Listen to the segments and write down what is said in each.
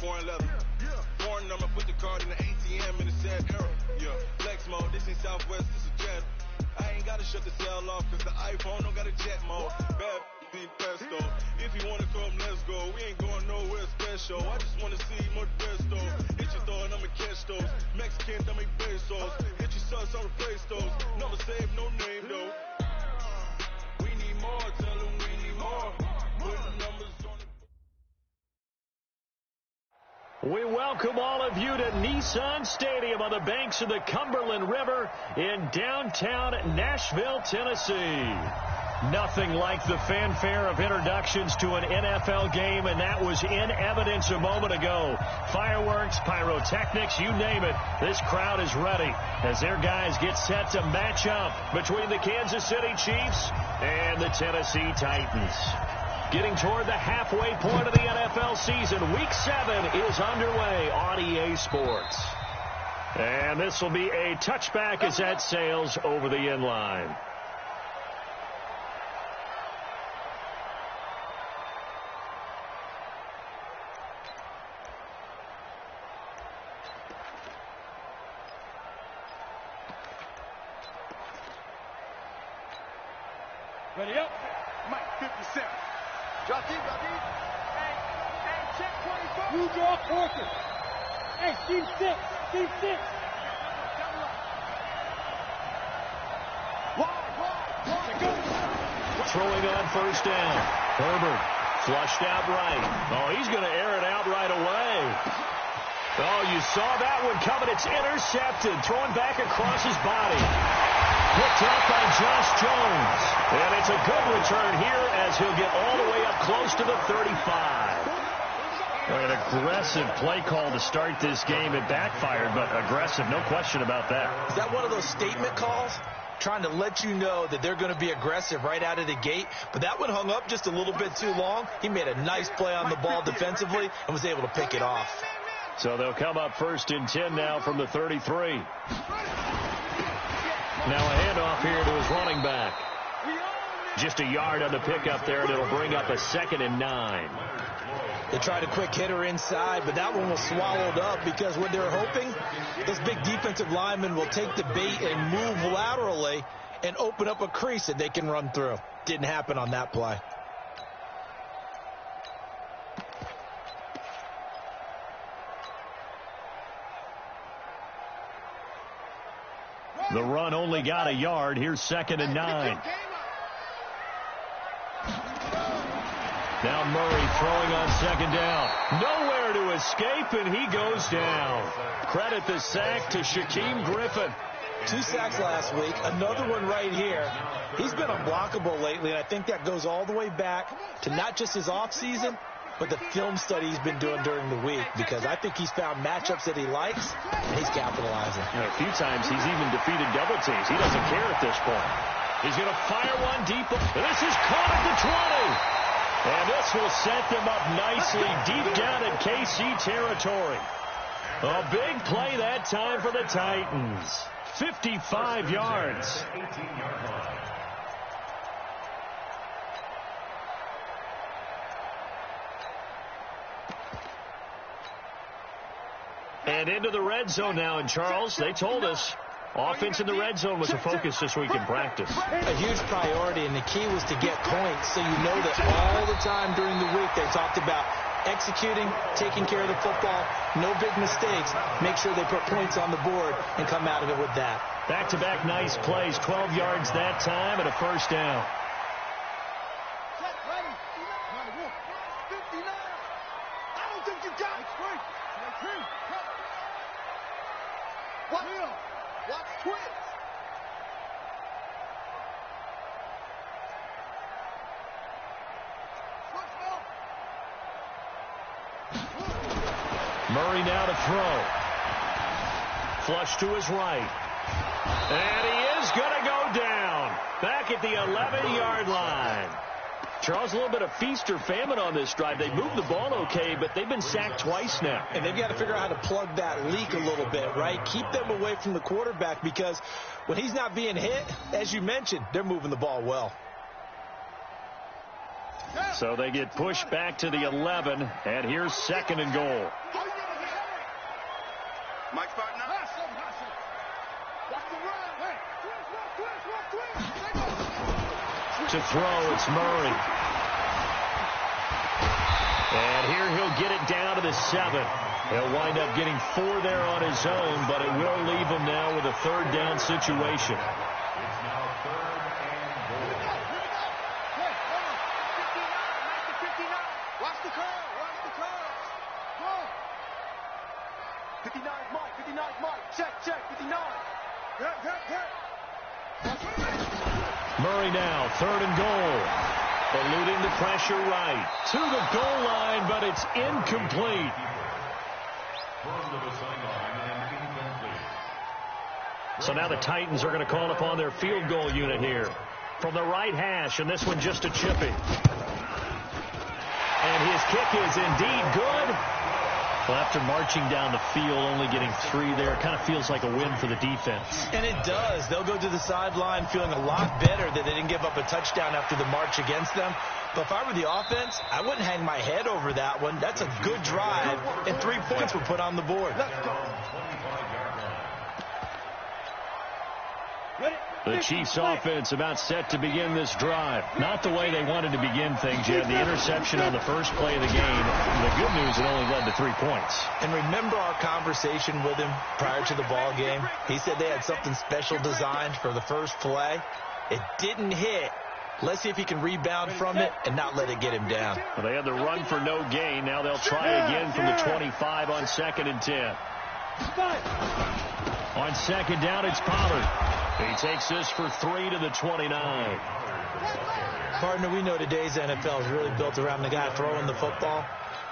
foreign leather. Foreign number, put the card in the ATM in the sad era. Yeah, flex mode, this ain't Southwest, this is jet. I ain't gotta shut the cell off, cause the iPhone don't got a jet mode. Bad be pesto. If you wanna come, let's go. We ain't going nowhere special. I just wanna see more Desto. Hit your throw and I'ma catch those. Mexicans, I make pesos. Hit your sons, I'll replace those. Never save no name though. We need more, tell them we need more. Put the numbers on the... We welcome all of you to Nissan Stadium on the banks of the Cumberland River in downtown Nashville, Tennessee. Nothing like the fanfare of introductions to an NFL game, and that was in evidence a moment ago. Fireworks, pyrotechnics, you name it. This crowd is ready as their guys get set to match up between the Kansas City Chiefs and the Tennessee Titans. Getting toward the halfway point of the NFL season, Week 7 is underway on EA Sports. And this will be a touchback as that sails over the end line. Ready up. Mike, 57. Drop deep, drop deep. Hey, check 24. You draw quarter. Hey, Steve 6. Steve 6. Throwing on first down. Herbert flushed out right. Oh, he's going to air it out right away. Oh, you saw that one coming. It's intercepted. Throwing back across his body. Picked up by Josh Jones. And it's a good return here as he'll get all the way up close to the 35. An aggressive play call to start this game. It backfired, but aggressive, no question about that. Is that one of those statement calls? Trying to let you know that they're going to be aggressive right out of the gate. But that one hung up just a little bit too long. He made a nice play on the ball defensively and was able to pick it off. So they'll come up 1st and 10 now from the 33. Now a handoff here to his running back. Just a yard on the pickup there, and it'll bring up a 2nd and 9. They tried a quick hitter inside, but that one was swallowed up because what they're hoping, this big defensive lineman will take the bait and move laterally and open up a crease that they can run through. Didn't happen on that play. The run only got a yard. Here's 2nd and 9. Now Murray throwing on 2nd down. Nowhere to escape, and he goes down. Credit the sack to Shaquem Griffin. 2 sacks last week, another one right here. He's been unblockable lately, and I think that goes all the way back to not just his offseason, but the film study he's been doing during the week, because I think he's found matchups that he likes, and he's capitalizing. A few times he's even defeated double teams. He doesn't care at this point. He's going to fire one deep. This is caught at the 20. And this will set them up nicely deep down in KC territory. A big play that time for the Titans. 55 yards. And into the red zone now. And Charles, they told us offense in the red zone was a focus this week in practice. A huge priority, and the key was to get points, so you know that all the time during the week they talked about executing, taking care of the football, no big mistakes, make sure they put points on the board and come out of it with that. Back-to-back nice plays, 12 yards that time and a 1st down. Murray now to throw. Flush to his right. And he is going to go down. Back at the 11-yard line. Charles, a little bit of feast or famine on this drive. They moved the ball okay, but they've been sacked twice now. And they've got to figure out how to plug that leak a little bit, right? Keep them away from the quarterback, because when he's not being hit, as you mentioned, they're moving the ball well. So they get pushed back to the 11, and here's 2nd and goal. To throw, it's Murray. And here he'll get it down to the 7. He'll wind up getting 4 there on his own, but it will leave him now with a 3rd down situation. It's now 3rd and goal. Watch the curve. Watch the curve. Go. 59 Mike. 59 Mike. Check. 59. Murray now, 3rd and goal. Eluding the pressure right. To the goal line, but it's incomplete. So now the Titans are going to call upon their field goal unit here. From the right hash, and this one just a chippy. And his kick is indeed good. Well, after marching down the field, only getting 3 there, kind of feels like a win for the defense. And it does. They'll go to the sideline feeling a lot better that they didn't give up a touchdown after the march against them. But if I were the offense, I wouldn't hang my head over that one. That's a good drive, and 3 points were put on the board. The Chiefs offense about set to begin this drive. Not the way they wanted to begin things. You had the interception on the first play of the game. The good news, it only led to 3 points. And remember our conversation with him prior to the ball game? He said they had something special designed for the first play. It didn't hit. Let's see if he can rebound from it and not let it get him down. Well, they had the run for no gain. Now they'll try again from the 25 on 2nd and 10. On 2nd down, it's Pollard. He takes this for 3 to the 29. Partner, we know today's NFL is really built around the guy throwing the football.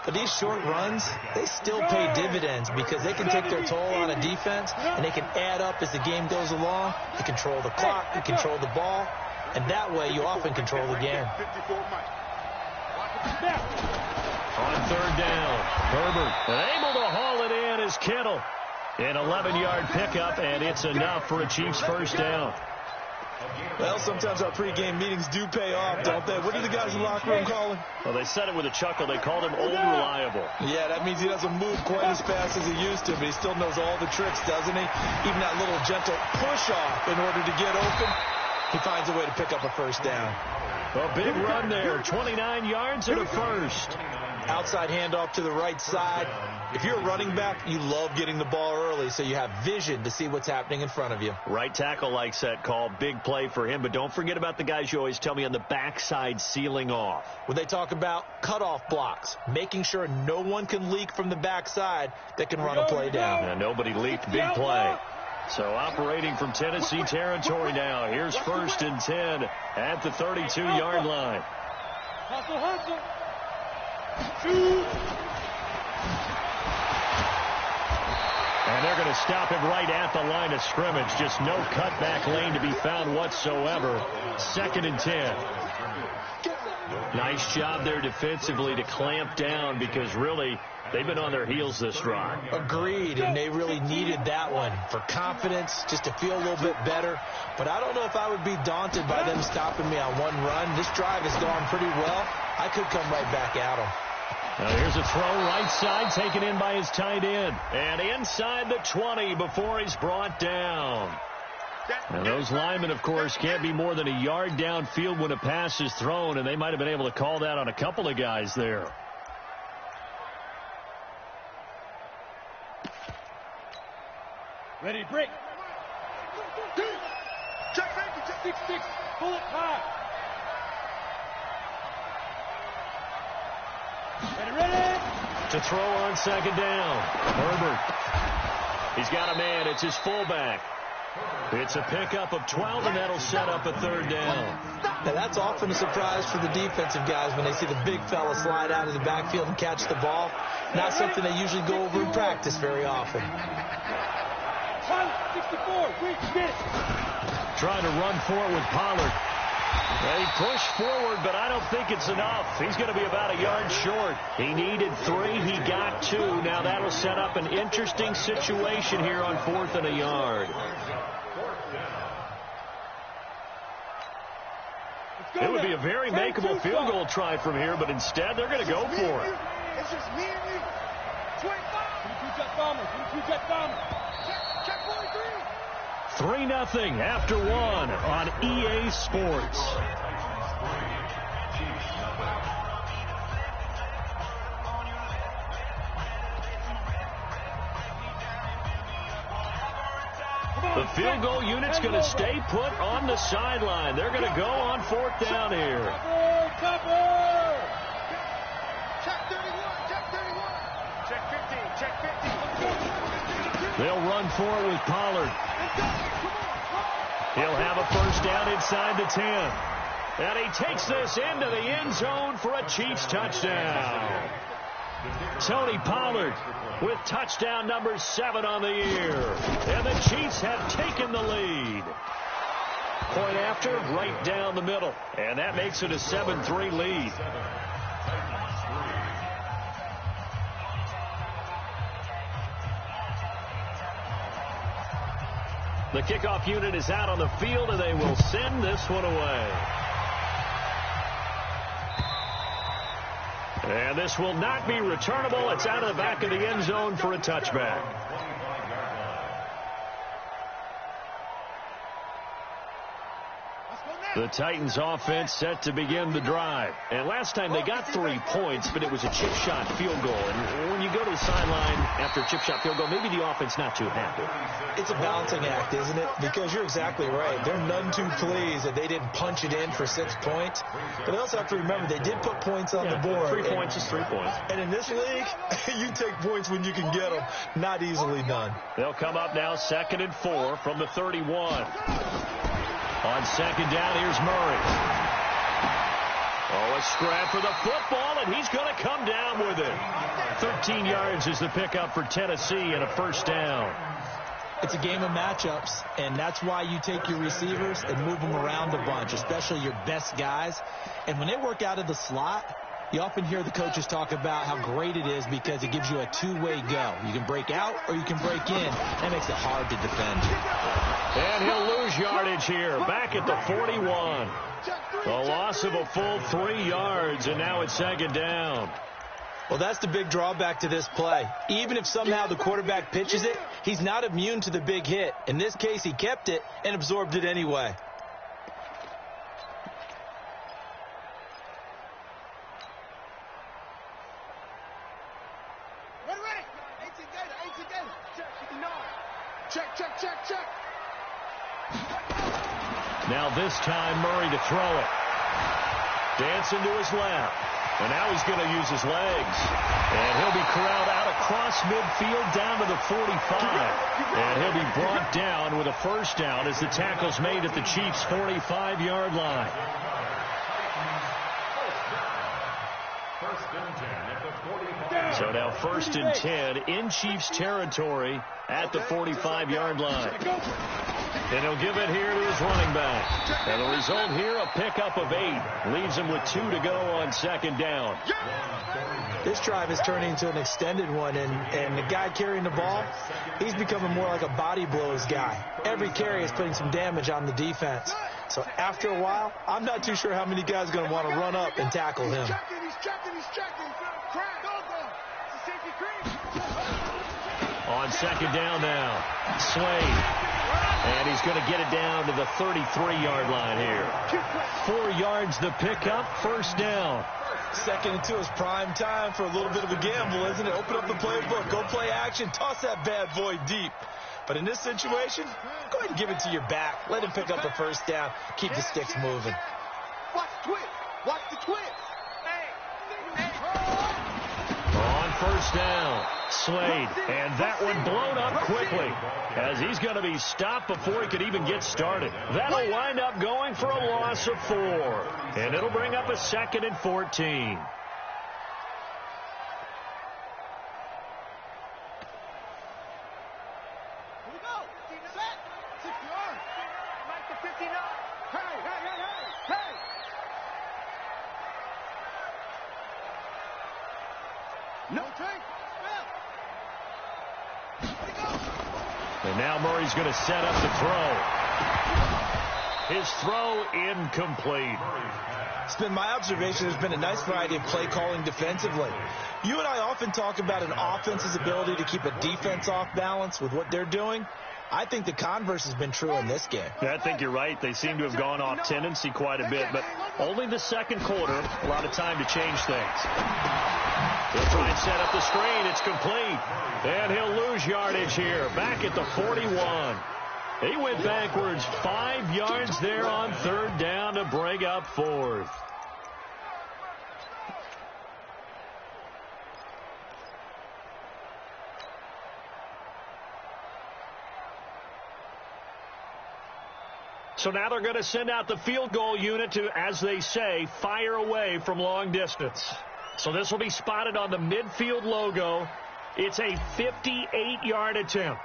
But these short runs, they still pay dividends because they can take their toll on a defense, and they can add up as the game goes along. You control the clock, you control the ball, and that way you often control the game. On 3rd down, Herbert able to haul it in as Kittle. An 11-yard pickup, and it's enough for a Chiefs first down. Well, sometimes our pregame meetings do pay off, don't they? What do the guys in the locker room call him? Well, they said it with a chuckle. They called him Old Reliable. Yeah, that means he doesn't move quite as fast as he used to, but he still knows all the tricks, doesn't he? Even that little gentle push-off in order to get open, he finds a way to pick up a first down. A big run there, 29 yards and a first. Outside handoff to the right side. If you're a running back, you love getting the ball early so you have vision to see what's happening in front of you. Right tackle likes that call. Big play for him. But don't forget about the guys you always tell me on the backside sealing off. When they talk about cutoff blocks, making sure no one can leak from the backside that can run a play down. And nobody leaked. Big play. So operating from Tennessee territory now. Here's 1st and 10 at the 32-yard line. Hustle. Shoot. And they're going to stop him right at the line of scrimmage. Just no cutback lane to be found whatsoever. 2nd and 10. Nice job there defensively to clamp down because really they've been on their heels this drive. Agreed, and they really needed that one for confidence, just to feel a little bit better. But I don't know if I would be daunted by them stopping me on one run. This drive has gone pretty well. I could come right back at them. Now here's a throw right side taken in by his tight end. And inside the 20 before he's brought down. And those linemen, of course, can't be more than a yard downfield when a pass is thrown, and they might have been able to call that on a couple of guys there. Ready, break. Check, 6-6, pull it high. Ready. To throw on 2nd down. Herbert. He's got a man. It's his fullback. It's a pickup of 12, and that'll set up a 3rd down. Now, that's often a surprise for the defensive guys when they see the big fella slide out of the backfield and catch the ball. Not something they usually go over in practice very often. 64, quick, get it. Trying to run for it with Pollard. They push forward, but I don't think it's enough. He's going to be about a yard short. He needed 3. He got 2. Now that'll set up an interesting situation here on 4th and a yard. It would be a very makeable field goal try from here, but instead they're going to go for it. It's just me and you. 25. Check 43. 3-0 after one on EA Sports. The field goal unit's going to stay put on the sideline. They're going to go on fourth down here. Check 31. Check 15. They'll run for it with Pollard. He'll have a first down inside the 10. And he takes this into the end zone for a Chiefs touchdown. Tony Pollard with touchdown number 7 on the year. And the Chiefs have taken the lead. Point after, right down the middle. And that makes it a 7-3 lead. The kickoff unit is out on the field, and they will send this one away. And this will not be returnable. It's out of the back of the end zone for a touchback. The Titans offense set to begin the drive. And last time they got 3 points, but it was a chip shot field goal. And when you go to the sideline after a chip shot field goal, maybe the offense not too happy. It's a balancing act, isn't it? Because you're exactly right. They're none too pleased that they didn't punch it in for 6 points. But they also have to remember they did put points on the board. 3 points is 3 points. And in this league, you take points when you can get them. Not easily done. They'll come up now 2nd and 4 from the 31. On second down, here's Murray. Oh, a scrap for the football, and he's going to come down with it. 13 yards is the pickup for Tennessee and a first down. It's a game of matchups, and that's why you take your receivers and move them around a bunch, especially your best guys. And when they work out of the slot, you often hear the coaches talk about how great it is because it gives you a two-way go. You can break out or you can break in. That makes it hard to defend. And he'll lose yardage here, back at the 41. A loss of a full 3 yards, and now it's second down. Well, that's the big drawback to this play. Even if somehow the quarterback pitches it, he's not immune to the big hit. In this case, he kept it and absorbed it anyway. Check. Now this time Murray to throw it. Dancing to his left. And now he's going to use his legs. And he'll be corralled out across midfield down to the 45. And he'll be brought down with a first down as the tackle's made at the Chiefs' 45-yard line. So now 1st and 10 in Chiefs territory at the 45-yard line. And he'll give it here to his running back. And the result here, a pickup of 8. Leaves him with 2 to go on second down. This drive is turning into an extended one, and the guy carrying the ball, he's becoming more like a body blows guy. Every carry is putting some damage on the defense. So after a while, I'm not too sure how many guys are going to want to run up and tackle him. He's checking. On second down now, Slade. And he's going to get it down to the 33-yard line here. 4 yards the pickup, first down. 2nd and 2 is prime time for a little bit of a gamble, isn't it? Open up the playbook, go play action, toss that bad boy deep. But in this situation, go ahead and give it to your back. Let him pick up the first down. Keep the sticks moving. Watch the twist. On first down, Slade. And that one blown up quickly as he's going to be stopped before he could even get started. That'll wind up going for a loss of 4. And it'll bring up a 2nd and 14. And now Murray's going to set up the throw. His throw incomplete. It's been my observation there's been a nice variety of play calling defensively. You and I often talk about an offense's ability to keep a defense off balance with what they're doing. I think the converse has been true in this game. Yeah, I think you're right. They seem to have gone off tendency quite a bit, but only the second quarter, a lot of time to change things. He'll try and set up the screen. It's complete. And he'll lose yardage here. Back at the 41. He went backwards 5 yards there on third down to bring up fourth. So now they're going to send out the field goal unit to, as they say, fire away from long distance. So this will be spotted on the midfield logo. It's a 58-yard attempt.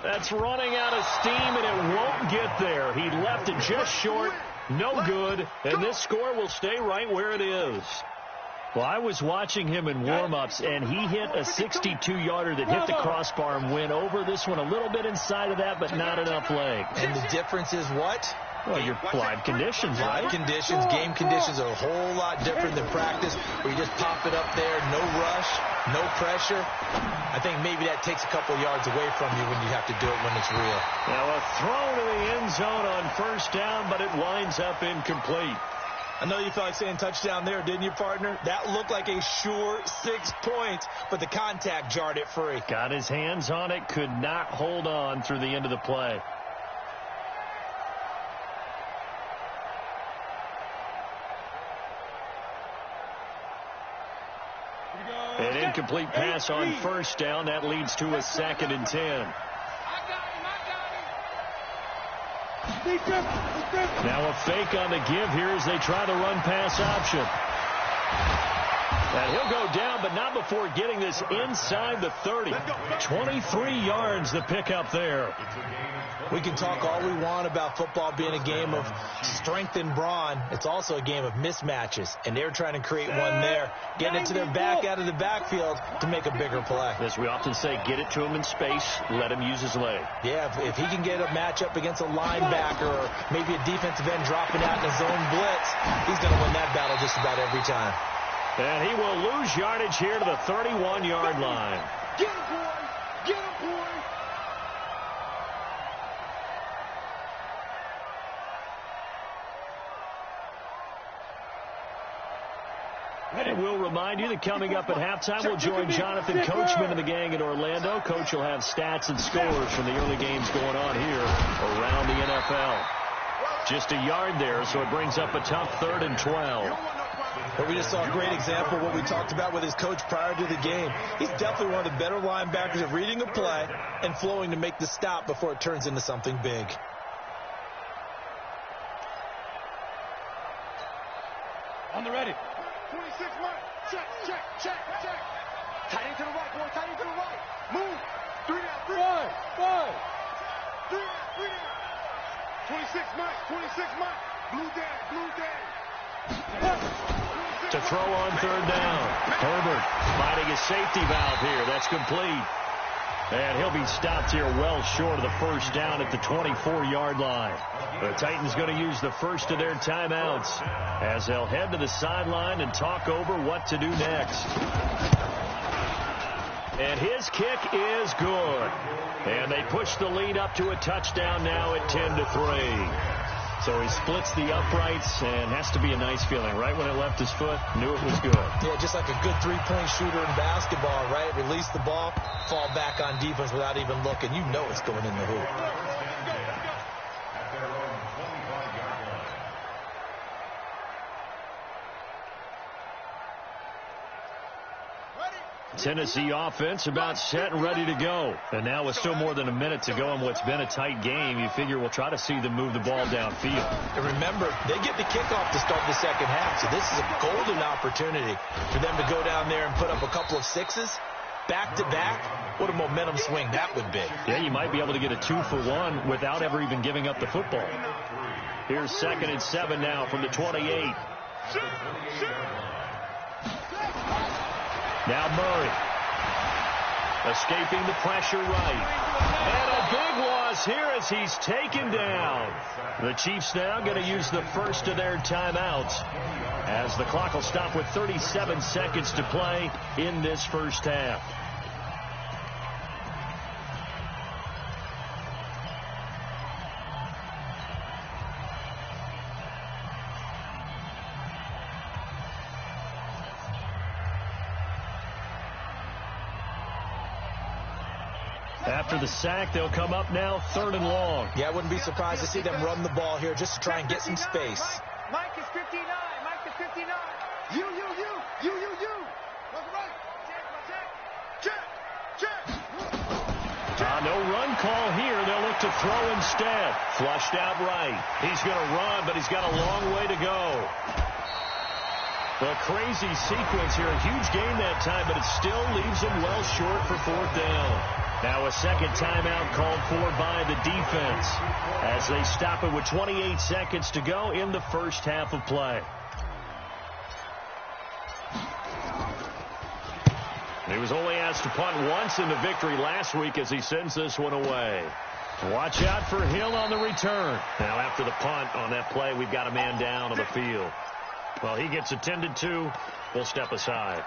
That's running out of steam, and it won't get there. He left it just short. No good. And this score will stay right where it is. Well, I was watching him in warm-ups, and he hit a 62-yarder that hit the crossbar and went over. This one a little bit inside of that, but not enough leg. And the difference is what? Well, your live conditions, right? Live conditions, game conditions are a whole lot different than practice, where you just pop it up there, no rush, no pressure. I think maybe that takes a couple yards away from you when you have to do it when it's real. Now a throw to the end zone on first down, but it winds up incomplete. I know you felt like saying touchdown there, didn't you, partner? That looked like a sure 6 points, but the contact jarred it free. Got his hands on it, could not hold on through the end of the play. An incomplete pass on first down. That leads to a 2nd and 10. Now a fake on the give here as they try the run-pass option. And he'll go down, but not before getting this inside the 30. 23 yards the pickup there. We can talk all we want about football being a game of strength and brawn. It's also a game of mismatches, and they're trying to create one there. Getting it to their back out of the backfield to make a bigger play. As we often say, get it to him in space, let him use his leg. Yeah, if he can get a matchup against a linebacker or maybe a defensive end dropping out in a zone blitz, he's going to win that battle just about every time. And he will lose yardage here to the 31-yard line. Get him, boy! Get him, boy! And we'll remind you that coming up at halftime, we'll join Jonathan Coachman and the gang in Orlando. Coach will have stats and scores from the early games going on here around the NFL. Just a yard there, so it brings up a tough 3rd and 12. But we just saw a great example of what we talked about with his coach prior to the game. He's definitely one of the better linebackers at reading a play and flowing to make the stop before it turns into something big. On the ready. 26 mark. Check, check, check, check. Tight end to the right, boy. Tight end to the right. Move. 3 down, 3 down. 5. 3 down, 3 down. 26 mark, 26 mark. Blue down, blue down. To throw on 3rd down. Herbert finding a safety valve here. That's complete. And he'll be stopped here well short of the first down at the 24-yard line. The Titans going to use the first of their timeouts as they'll head to the sideline and talk over what to do next. And his kick is good. And they push the lead up to a touchdown now at 10-3. So he splits the uprights, and has to be a nice feeling. Right when it left his foot, knew it was good. Yeah, just like a good three-point shooter in basketball, right? Release the ball, fall back on defense without even looking. You know it's going in the hoop. Tennessee offense about set and ready to go. And now with still more than a minute to go in what's been a tight game, you figure we'll try to see them move the ball downfield. And remember, they get the kickoff to start the second half, so this is a golden opportunity for them to go down there and put up a couple of sixes back-to-back. What a momentum swing that would be. Yeah, you might be able to get a 2-for-1 without ever even giving up the football. Here's 2nd and 7 now from the 28. Now Murray. Escaping the pressure right. And a big loss here as he's taken down. The Chiefs now going to use the first of their timeouts as the clock will stop with 37 seconds to play in this first half. After the sack, they'll come up now 3rd and long. Yeah, I wouldn't be surprised to see them run the ball here just to try and get some space. Mike is 59. Mike is 59. You. Check. No run call here. They'll look to throw instead. Flushed out right. He's going to run, but he's got a long way to go. The crazy sequence here. A huge gain that time, but it still leaves him well short for 4th down. Now a second timeout called for by the defense as they stop it with 28 seconds to go in the first half of play. He was only asked to punt once in the victory last week as he sends this one away. Watch out for Hill on the return. Now after the punt on that play, we've got a man down on the field. Well, he gets attended to. We'll step aside.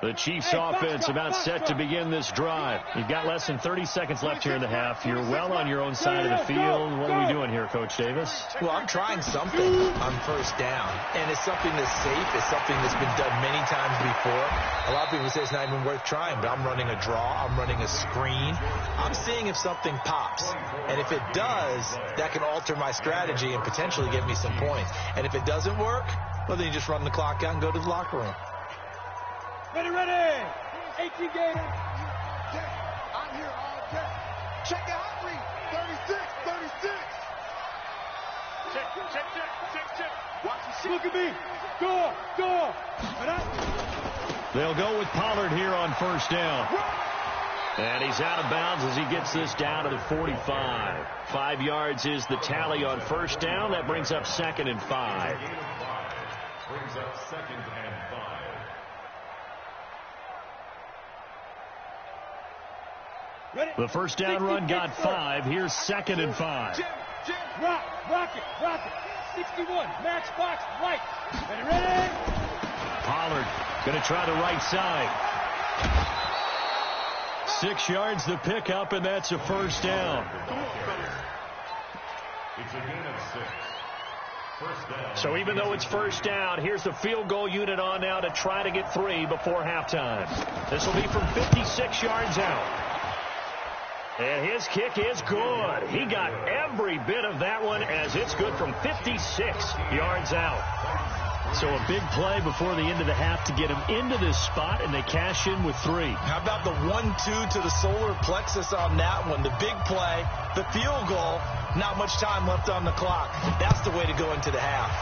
The Chiefs offense about set to begin this drive. You've got less than 30 seconds left here in the half. You're well on your own side of the field. What are we doing here, Coach Davis? Well, I'm trying something on 1st down, and it's something that's safe. It's something that's been done many times before. A lot of people say it's not even worth trying, but I'm running a draw. I'm running a screen. I'm seeing if something pops, and if it does, that can alter my strategy and potentially get me some points. And if it doesn't work, well, then you just run the clock out and go to the locker room. Ready. 18 Gator. I'm here all day. Check the hot read. 36. Check. Watch the shit. Look at me. Go. They'll go with Pollard here on 1st down. And he's out of bounds as he gets this down to the 45. 5 yards is the tally on 1st down. That brings up 2nd and 5. Brings up 2nd and 5. The 1st down run got 5. Here's 2nd and 5. Jim, rock it. 61, match box, right. Ready? Pollard going to try the right side. 6 yards the pickup, and that's a 1st down. It's a gain of 6. 1st down. So even though it's 1st down, here's the field goal unit on now to try to get 3 before halftime. This will be from 56 yards out. And his kick is good. He got every bit of that one as it's good from 56 yards out. So a big play before the end of the half to get him into this spot, and they cash in with 3. How about the 1-2 to the solar plexus on that one? The big play, the field goal, not much time left on the clock. That's the way to go into the half.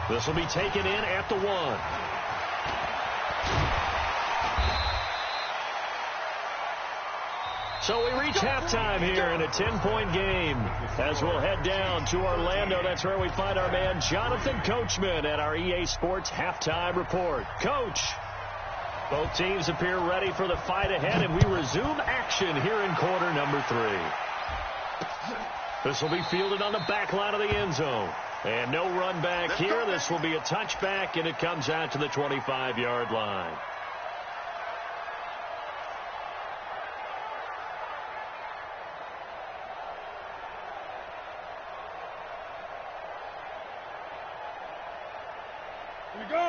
This will be taken in at the 1. So we reach halftime here in a 10-point game as we'll head down to Orlando. That's where we find our man Jonathan Coachman at our EA Sports Halftime Report. Coach, both teams appear ready for the fight ahead, and we resume action here in quarter number 3. This will be fielded on the back line of the end zone. And no run back here. This will be a touchback, and it comes out to the 25-yard line.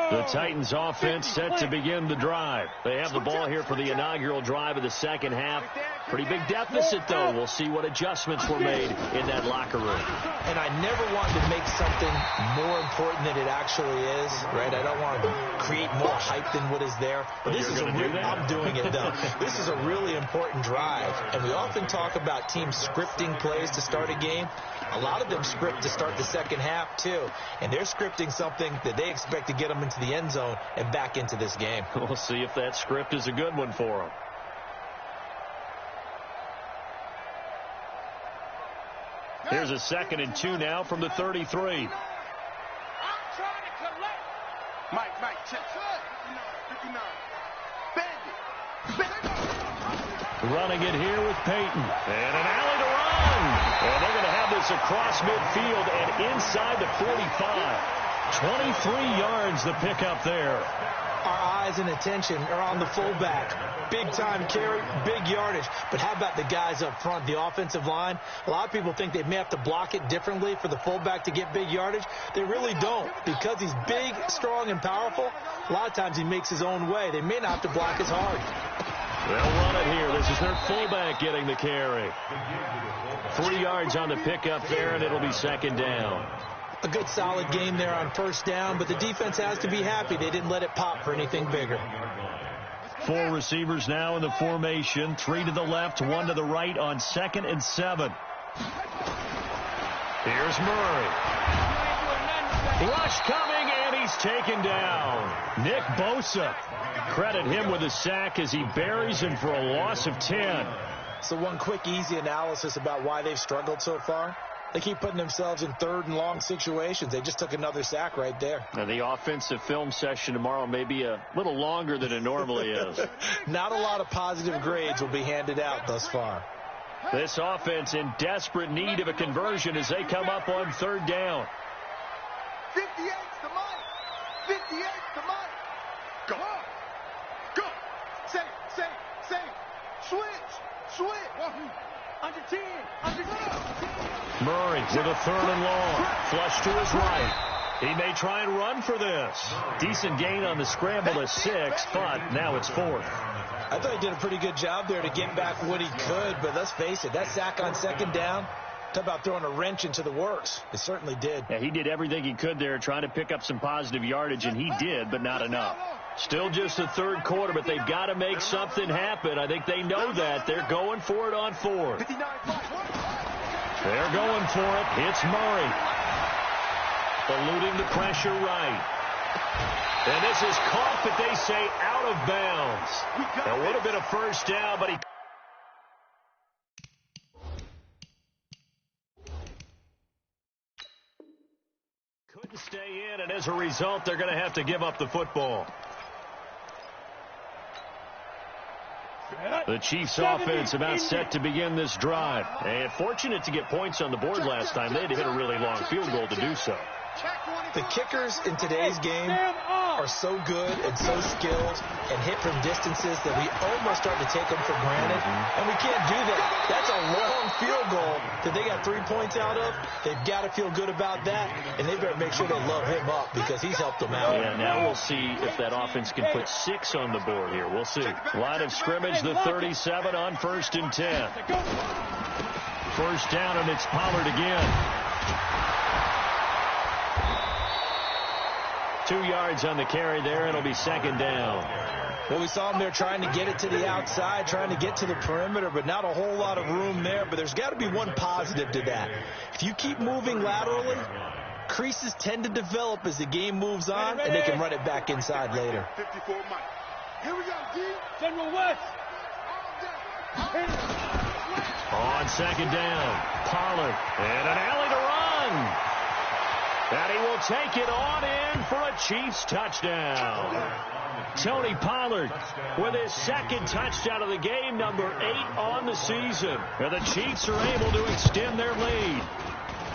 The Titans offense set to begin the drive. They have the ball here for the inaugural drive of the second half. Pretty big deficit, though. We'll see what adjustments were made in that locker room. And I never want to make something more important than it actually is, right? I don't want to create more hype than what is there. But this is I'm doing it, though. This is a really important drive. And we often talk about teams scripting plays to start a game. A lot of them script to start the second half, too. And they're scripting something that they expect to get them into the end zone and back into this game. We'll see if that script is a good one for them. Here's a 2nd and 2 now from the 33. Mike, check. 59. Running it here with Peyton. And an alley to run. And they're going to have this across midfield and inside the 45. 23 yards the pickup there. Our eyes and attention are on the fullback. Big time carry, big yardage. But how about the guys up front, the offensive line? A lot of people think they may have to block it differently for the fullback to get big yardage. They really don't. Because he's big, strong, and powerful, a lot of times he makes his own way. They may not have to block as hard. They'll run it here. This is their fullback getting the carry. 3 yards on the pickup there, and it'll be 2nd down. A good solid game there on 1st down, but the defense has to be happy they didn't let it pop for anything bigger. 4 receivers now in the formation. 3 to the left, 1 to the right on 2nd and 7. Here's Murray. Rush coming, and he's taken down. Nick Bosa. Credit him with a sack as he buries him for a loss of 10. So one quick, easy analysis about why they've struggled so far. They keep putting themselves in 3rd and long situations. They just took another sack right there. Now, the offensive film session tomorrow may be a little longer than it normally is. Not a lot of positive grades will be handed out thus far. This offense in desperate need of a conversion as they come up on 3rd down. 58 to Mike. 58 to Mike. Go on. Go. Say. Switch. Under 10. Murray with a 3rd and long. Flush to his right. He may try and run for this. Decent gain on the scramble to 6, but now it's 4th. I thought he did a pretty good job there to get back what he could, but let's face it, that sack on 2nd down, talk about throwing a wrench into the works. It certainly did. Yeah, he did everything he could there trying to pick up some positive yardage, and he did, but not enough. Still just the 3rd quarter, but they've got to make something happen. I think they know that. They're going for it on 4th. They're going for it. It's Murray. Eluding the pressure right. And this is caught, but they say out of bounds. That would have been a 1st down, but he... couldn't stay in, and as a result, they're going to have to give up the football. The Chiefs offense about set to begin this drive. And fortunate to get points on the board last time. They had to hit a really long field goal to do so. The kickers in today's game are so good and so skilled and hit from distances that we almost start to take them for granted. And we can't do that. That's a long field goal that they got 3 points out of. They've got to feel good about that, and they better make sure they love him up because he's helped them out. Yeah, now we'll see if that offense can put 6 on the board here. We'll see. Line of scrimmage, the 37 on 1st and 10. 1st down, and it's Pollard again. 2 yards on the carry there. It'll be 2nd down. Well, we saw him there trying to get it to the outside, trying to get to the perimeter, but not a whole lot of room there. But there's got to be one positive to that. If you keep moving laterally, creases tend to develop as the game moves on, and they can run it back inside later. 54 Mike. Here we go, D. General West. On 2nd down, Pollard. And an alley to run. And he will take it on in for a Chiefs touchdown. Tony Pollard with his 2nd touchdown of the game, number 8 on the season. And the Chiefs are able to extend their lead.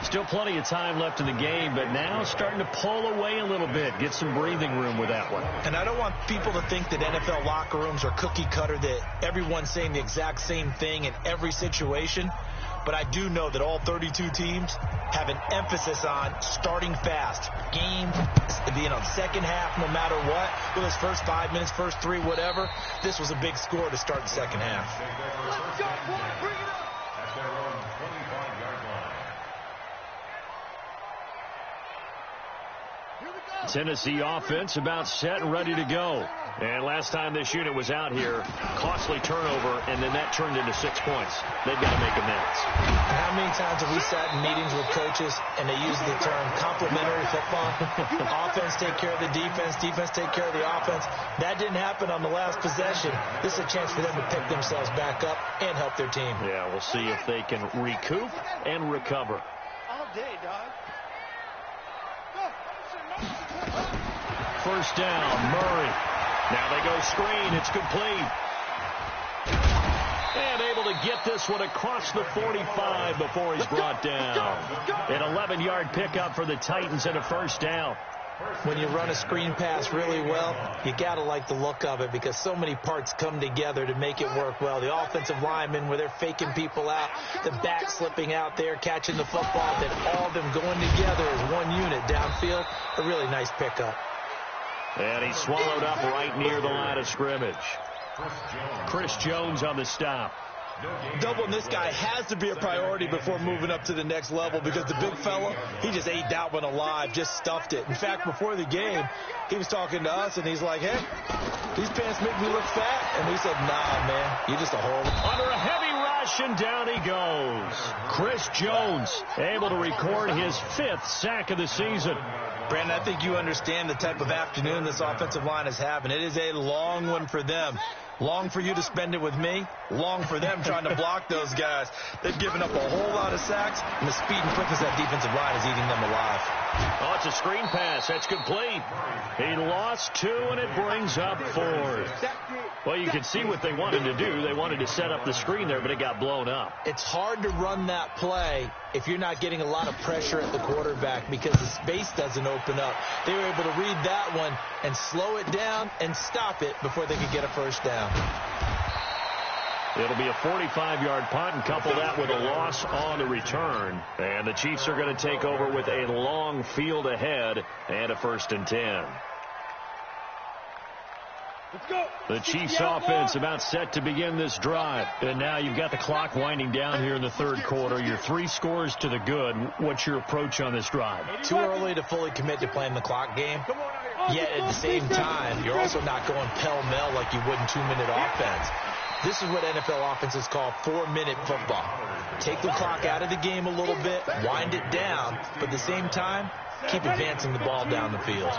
Still plenty of time left in the game, but now starting to pull away a little bit, get some breathing room with that one. And I don't want people to think that NFL locker rooms are cookie cutter, that everyone's saying the exact same thing in every situation. but I do know that all 32 teams have an emphasis on starting fast. Game, second half, no matter what. Whether it's first 5 minutes, first 3, whatever. This was a big score to start the second half. Let's go, boy. Bring it up. At their own 25-yard line. Here we go. Tennessee offense about set and ready to go. And last time this unit was out here, costly turnover, and then that turned into 6 points. They've got to make amends. How many times have we sat in meetings with coaches and they use the term complementary football? Offense take care of the defense, defense take care of the offense. That didn't happen on the last possession. This is a chance for them to pick themselves back up and help their team. Yeah, we'll see if they can recoup and recover. All day, dog. First down, Murray. Now they go screen. It's complete. And able to get this one across the 45 before he's brought down. An 11-yard pickup for the Titans and a first down. When you run a screen pass really well, you got to like the look of it because so many parts come together to make it work well. The offensive linemen, where they're faking people out, the back slipping out there, catching the football, then all of them going together as one unit downfield. A really nice pickup. And he's swallowed up right near the line of scrimmage. Chris Jones on the stop. Doubling this guy has to be a priority before moving up to the next level because the big fella, he just ate that one alive, just stuffed it. In fact, before the game, he was talking to us, and he's like, hey, these pants make me look fat. And we said, nah, man, you're just a hole. Under a heavy rush, and down he goes. Chris Jones able to record his 5th sack of the season. Brandon, I think you understand the type of afternoon this offensive line is having. It is a long one for them. Long for you to spend it with me. Long for them trying to block those guys. They've given up a whole lot of sacks, and the speed and quickness of that defensive line is eating them alive. Oh, it's a screen pass. That's complete. He lost 2, and it brings up 4. Well, you can see what they wanted to do. They wanted to set up the screen there, but it got blown up. It's hard to run that play if you're not getting a lot of pressure at the quarterback because the space doesn't open up. They were able to read that one and slow it down and stop it before they could get a first down. It'll be a 45-yard punt and couple that with a loss on the return. And the Chiefs are going to take over with a long field ahead and a 1st and 10. Let's go. The Chiefs offense about set to begin this drive. And now you've got the clock winding down here in the 3rd quarter. You're 3 scores to the good. What's your approach on this drive? Too early to fully commit to playing the clock game. Yet at the same time, you're also not going pell-mell like you would in 2-minute offense. This is what NFL offenses call 4-minute football. Take the clock out of the game a little bit, wind it down, but at the same time, keep advancing the ball down the field.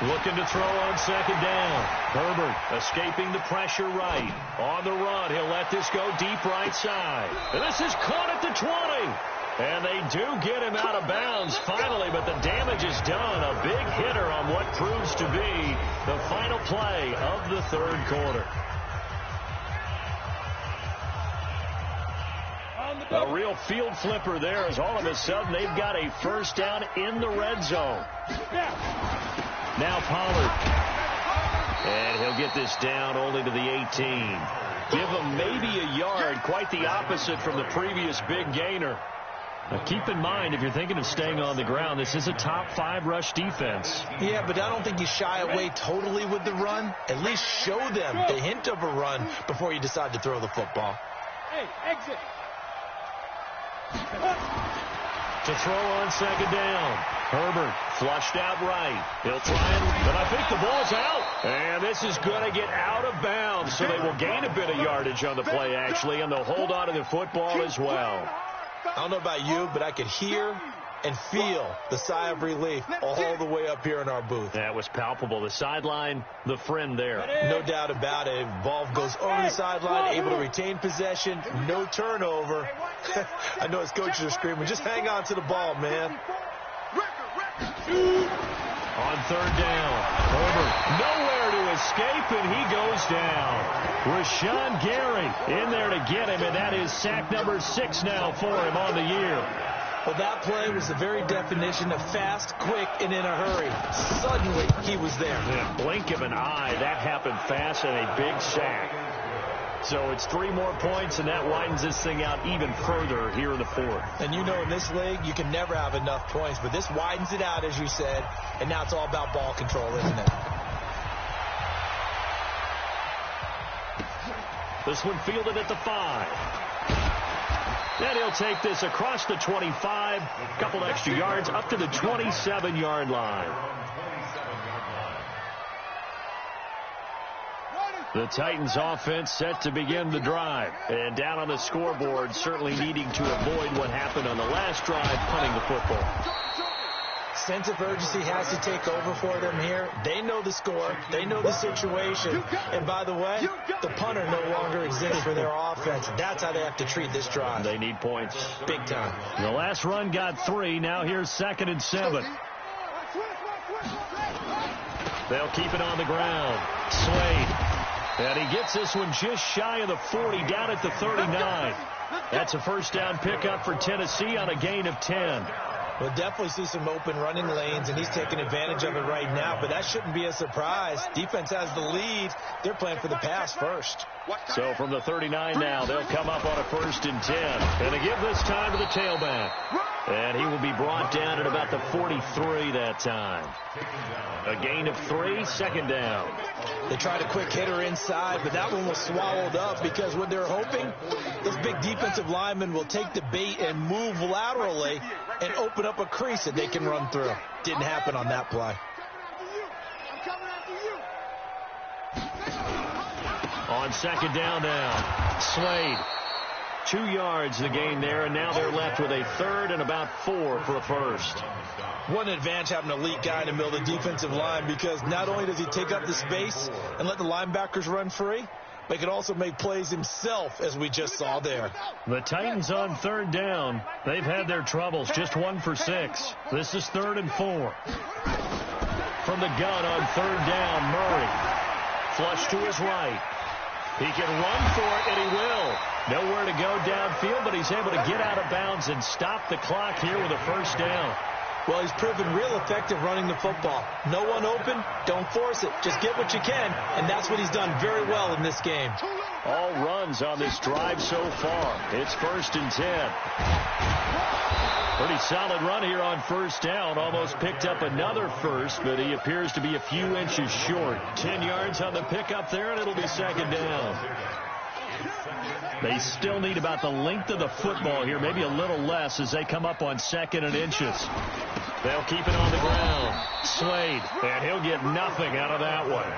Looking to throw on 2nd down. Herbert escaping the pressure right. On the run, he'll let this go deep right side. And this is caught at the 20. And they do get him out of bounds finally, but the damage is done. A big hitter on what proves to be the final play of the 3rd quarter. A real field flipper there as all of a sudden they've got a first down in the red zone. Now Pollard. And he'll get this down only to the 18. Give him maybe a yard, quite the opposite from the previous big gainer. Now keep in mind, if you're thinking of staying on the ground, this is a top 5 rush defense. Yeah, but I don't think you shy away totally with the run. At least show them the hint of a run before you decide to throw the football. Hey, exit. To throw on 2nd down. Herbert flushed out right. He'll try but I think the ball's out. And this is going to get out of bounds, so they will gain a bit of yardage on the play, actually, and they'll hold on to the football as well. I don't know about you, but I could hear and feel the sigh of relief all the way up here in our booth. That was palpable. The sideline, the friend there. No doubt about it. Ball goes over the sideline, able to retain possession, no turnover. I know his coaches are screaming, just hang on to the ball, man. On 3rd down, Herbert nowhere to escape, and he goes down. Rashawn Gary in there to get him, and that is sack number 6 now for him on the year. Well, that play was the very definition of fast, quick, and in a hurry. Suddenly, he was there. Yeah, blink of an eye, that happened fast and a big sack. So it's 3 more points, and that widens this thing out even further here in the fourth. And you know in this league, you can never have enough points, but this widens it out, as you said, and now it's all about ball control, isn't it? This one fielded at the 5. And he'll take this across the 25, a couple extra yards up to the 27-yard line. The Titans offense set to begin the drive. And down on the scoreboard, certainly needing to avoid what happened on the last drive, punting the football. Sense of urgency has to take over for them here. They know the score. They know the situation. And by the way, the punter no longer exists for their offense. That's how they have to treat this drive. They need points. Big time. The last run got 3. Now here's 2nd and 7. They'll keep it on the ground. Slade. And he gets this one just shy of the 40, down at the 39. That's a first down pickup for Tennessee on a gain of 10. We'll definitely see some open running lanes, and he's taking advantage of it right now, but that shouldn't be a surprise. Defense has the lead. They're playing for the pass first. So from the 39 now, they'll come up on a 1st and 10. And they give this time to the tailback. And he will be brought down at about the 43 that time. A gain of 3, 2nd down. They tried a quick hitter inside, but that one was swallowed up because what they're hoping, this big defensive lineman will take the bait and move laterally and open up a crease that they can run through. Didn't happen on that play. On 2nd down now, Slade. 2 yards the gain there, and now they're left with a 3rd and about 4 for a first. What an advantage having an elite guy in the middle of the defensive line, because not only does he take up the space and let the linebackers run free, but he can also make plays himself, as we just saw there. The Titans on 3rd down. They've had their troubles, just 1 for 6. This is 3rd and 4. From the gun on 3rd down, Murray. Flush to his right. He can run for it, and he will. Nowhere to go downfield, but he's able to get out of bounds and stop the clock here with a first down. Well, he's proven real effective running the football. No one open, don't force it. Just get what you can, and that's what he's done very well in this game. All runs on this drive so far. It's 1st and 10. Pretty solid run here on 1st down. Almost picked up another first, but he appears to be a few inches short. 10 yards on the pickup there, and it'll be 2nd down. They still need about the length of the football here, maybe a little less as they come up on 2nd and inches. They'll keep it on the ground. Slade, and he'll get nothing out of that one.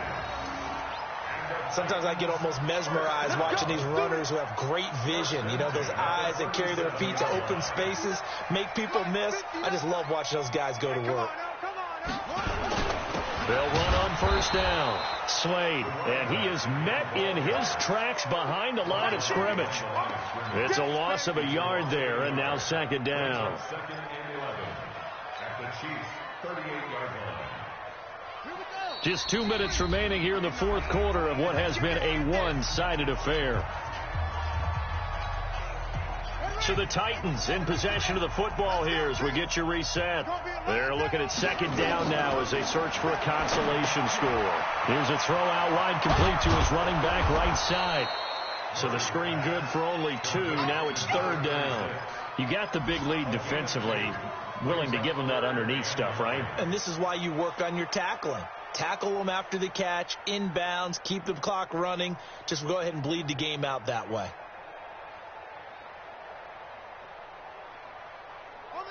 Sometimes I get almost mesmerized watching these runners who have great vision. You know, those eyes that carry their feet to open spaces, make people miss. I just love watching those guys go to work. They'll run on 1st down. Slade, and he is met in his tracks behind the line of scrimmage. It's a loss of a yard there, and now 2nd down. Just 2 minutes remaining here in the 4th quarter of what has been a one-sided affair. So the Titans in possession of the football here as we get you reset. They're looking at 2nd down now as they search for a consolation score. Here's a throw out wide, complete to his running back right side. So the screen good for only 2. Now it's 3rd down. You got the big lead defensively. Willing to give them that underneath stuff, right? And this is why you work on your tackling. Tackle them after the catch, inbounds, keep the clock running. Just go ahead and bleed the game out that way.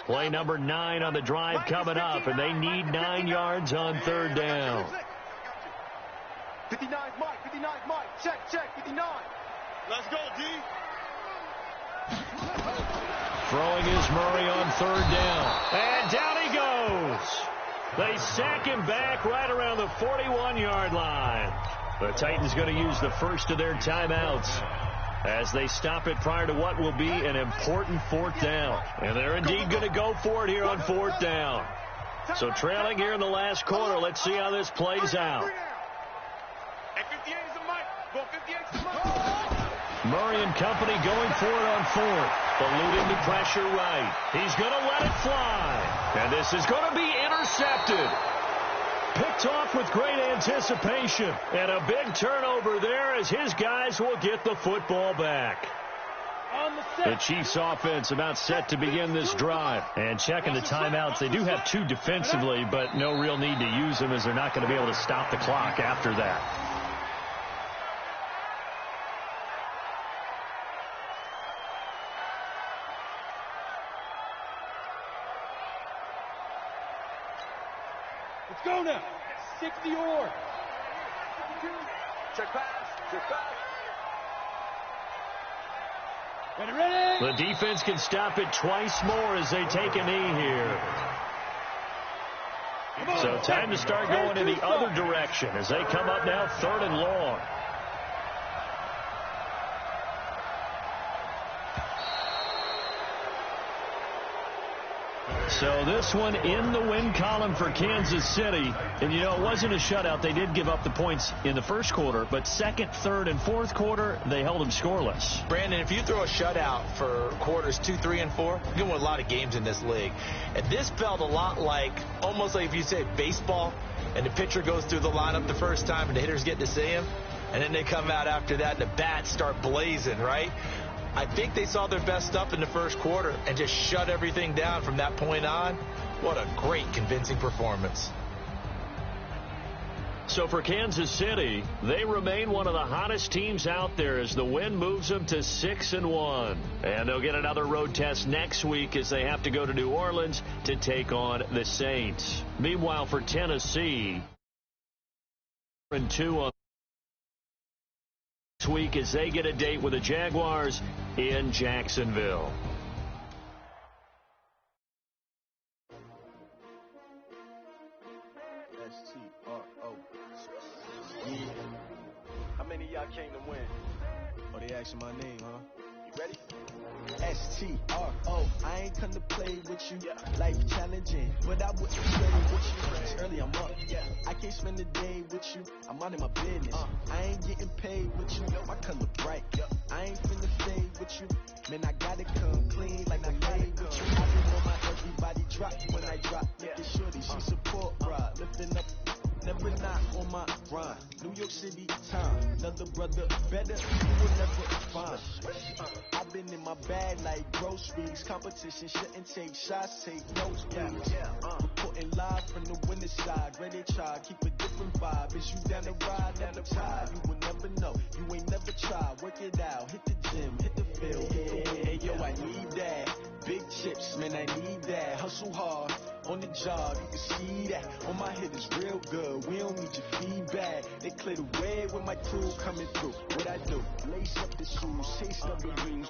Play number 9 on the drive coming up, and they need 9 yards on 3rd down. 59 Mike, 59 Mike, check, 59. Let's go, D. Throwing is Murray on 3rd down. And down he goes. They sack him back right around the 41-yard line. The Titans going to use the first of their timeouts as they stop it prior to what will be an important 4th down. And they're indeed going to go for it here on 4th down. So trailing here in the last quarter, let's see how this plays out. Murray and company going for it on 4th. Eluding the pressure right. He's going to let it fly. And this is going to be intercepted. picked off with great anticipation. And a big turnover there as his guys will get the football back. The Chiefs offense about set to begin this drive. And checking the timeouts, they do have 2 defensively, but no real need to use them as they're not going to be able to stop the clock after that. Let's go now. 60 or. Check pass. Check pass. Ready. The defense can stop it twice more as they take a knee here. So time to start going in the other direction as they come up now 3rd and long. So this one in the win column for Kansas City. And, you know, it wasn't a shutout. They did give up the points in the first quarter, but second, third, and fourth quarter, they held them scoreless. Brandon, if you throw a shutout for quarters 2, 3, and 4, you're going to win a lot of games in this league. And this felt a lot like, almost like if you say baseball, and the pitcher goes through the lineup the first time, and the hitters get to see him, and then they come out after that, and the bats start blazing, right? I think they saw their best stuff in the first quarter and just shut everything down from that point on. What a great, convincing performance. So for Kansas City, they remain one of the hottest teams out there as the win moves them to 6-1. And they'll get another road test next week as they have to go to New Orleans to take on the Saints. Meanwhile, for Tennessee, 2 on this week as they get a date with the Jaguars in Jacksonville. How many of y'all came to win? Oh, they asking my name, huh? You ready? S-T-R-O. I ain't come to play with you. Life challenging, but I wouldn't play with you. It's early, I'm up. I can't spend the day with you. I'm minding my business. I ain't getting paid with you. My color bright. I ain't finna fade with you. Man, I gotta come clean like I made with you. I been on my everybody drop when I drop. Making sure that she support ride. Lifting up. Never knock on my grind. New York City time. Another brother better. You will never find. I've been in my bag like groceries. Competition shouldn't take shots. Take notes, please. Reporting live from the winning side. Ready to try. Keep a different vibe. Is you down the ride? Never tired. You will never know. You ain't never tried. Work it out. Hit the gym. Hit the field. Hey, yo, I need that. Big chips, man, I need that. Hustle hard. On the job, you can see that. On my head is real good. We don't need your feedback. They clear the way with my crew coming through. What I do? Lace up the shoes, chase up the rings.